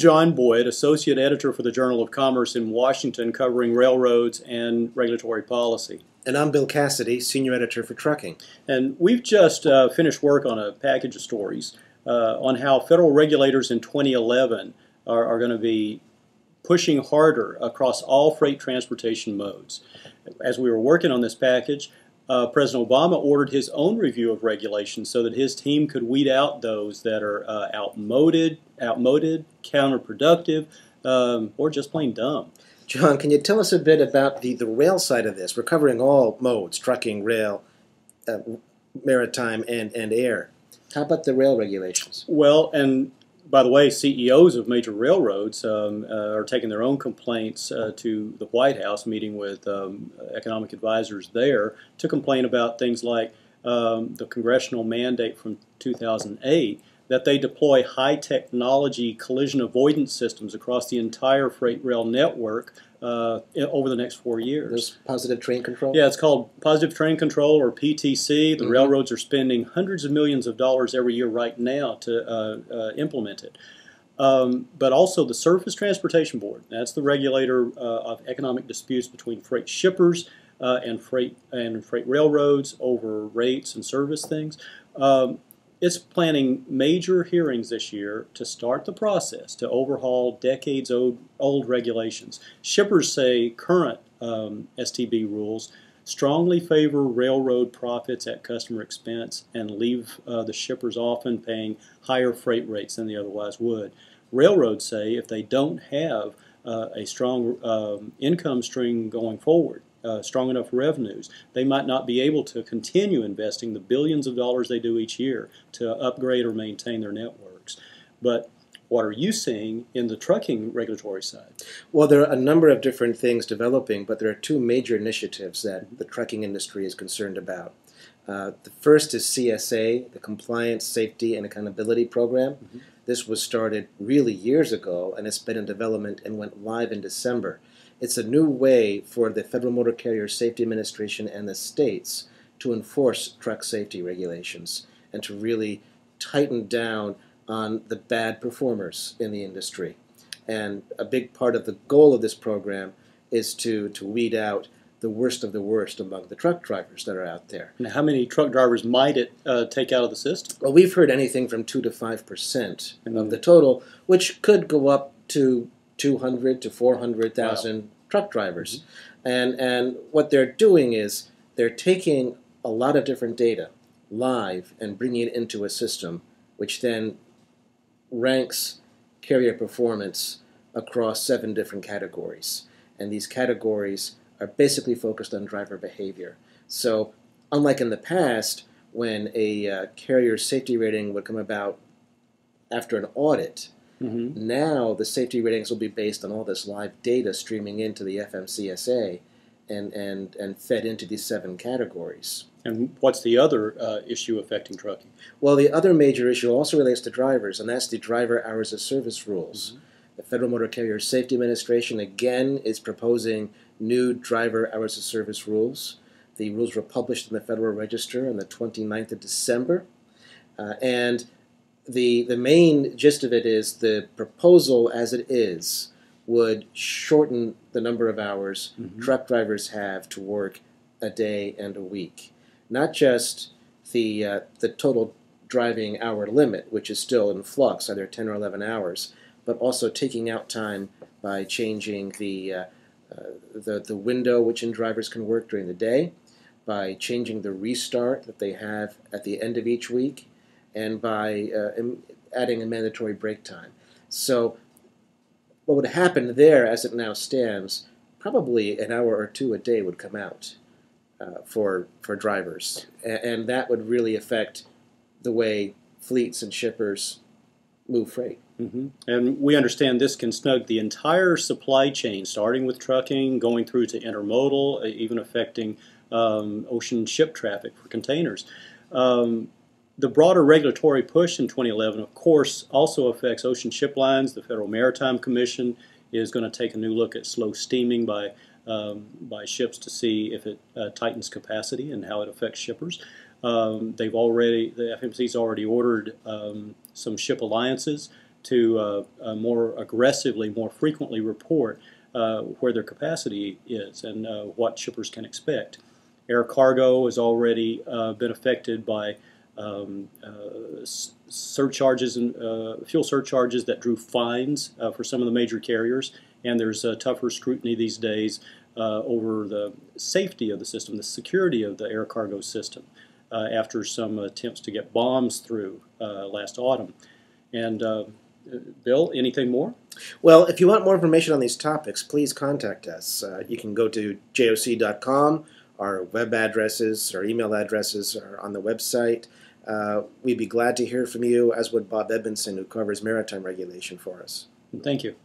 John Boyd, Associate Editor for the Journal of Commerce in Washington, covering railroads and regulatory policy. And I'm Bill Cassidy, Senior Editor for Trucking. And we've just finished work on a package of stories on how federal regulators in 2011 are going to be pushing harder across all freight transportation modes. As we were working on this package, President Obama ordered his own review of regulations so that his team could weed out those that are outmoded, counterproductive, or just plain dumb. John, can you tell us a bit about the rail side of this? We're covering all modes, trucking, rail, maritime, and air. How about the rail regulations? Well, and by the way, CEOs of major railroads are taking their own complaints to the White House, meeting with economic advisors there to complain about things like the congressional mandate from 2008 that they deploy high-technology collision avoidance systems across the entire freight rail network over the next 4 years. There's positive train control? Yeah, it's called positive train control, or PTC. The railroads are spending hundreds of millions of dollars every year right now to implement it. But also the Surface Transportation Board. That's the regulator of economic disputes between freight shippers and freight railroads over rates and service things. It's planning major hearings this year to start the process to overhaul decades-old regulations. Shippers say current STB rules strongly favor railroad profits at customer expense and leave the shippers often paying higher freight rates than they otherwise would. Railroads say if they don't have a strong income stream going forward, strong enough revenues, they might not be able to continue investing the billions of dollars they do each year to upgrade or maintain their networks. But what are you seeing in the trucking regulatory side? Well, there are a number of different things developing, but there are two major initiatives that the trucking industry is concerned about. The first is CSA, the Compliance, Safety, and Accountability Program. This was started really years ago, and it's been in development and went live in December. It's a new way for the Federal Motor Carrier Safety Administration and the states to enforce truck safety regulations and to really tighten down on the bad performers in the industry. And a big part of the goal of this program is to weed out the worst of the worst among the truck drivers that are out there. Now, how many truck drivers might it take out of the system? Well, we've heard anything from 2 to 5% of the total, which could go up to 200 to 400,000 truck drivers. And what they're doing is they're taking a lot of different data live and bringing it into a system which then ranks carrier performance across 7 different categories. And these categories are basically focused on driver behavior. So unlike in the past, when a carrier safety rating would come about after an audit, now the safety ratings will be based on all this live data streaming into the FMCSA and fed into these 7 categories. And what's the other issue affecting trucking? Well, the other major issue also relates to drivers, and that's the driver hours of service rules. The Federal Motor Carrier Safety Administration, again, is proposing new driver hours of service rules. The rules were published in the Federal Register on the 29th of December, and the main gist of it is the proposal as it is would shorten the number of hours truck drivers have to work a day and a week. Not just the total driving hour limit, which is still in flux, either 10 or 11 hours, but also taking out time by changing the window which in drivers can work during the day, by changing the restart that they have at the end of each week, and by adding a mandatory break time. So what would happen there, as it now stands, probably an hour or 2 a day would come out for drivers. And that would really affect the way fleets and shippers move freight. And we understand this can snug the entire supply chain, starting with trucking, going through to intermodal, even affecting ocean ship traffic for containers. The broader regulatory push in 2011, of course, also affects ocean ship lines. The Federal Maritime Commission is going to take a new look at slow steaming by ships to see if it tightens capacity and how it affects shippers. The FMC's already ordered some ship alliances to more aggressively, more frequently report where their capacity is and what shippers can expect. Air cargo has already been affected by surcharges and fuel surcharges that drew fines for some of the major carriers, and there's tougher scrutiny these days over the safety of the system, the security of the air cargo system, after some attempts to get bombs through last autumn. And Bill, anything more? Well, if you want more information on these topics, please contact us. You can go to joc.com. Our web addresses, our email addresses are on the website. We'd be glad to hear from you, as would Bob Edmondson, who covers maritime regulation for us. Thank you.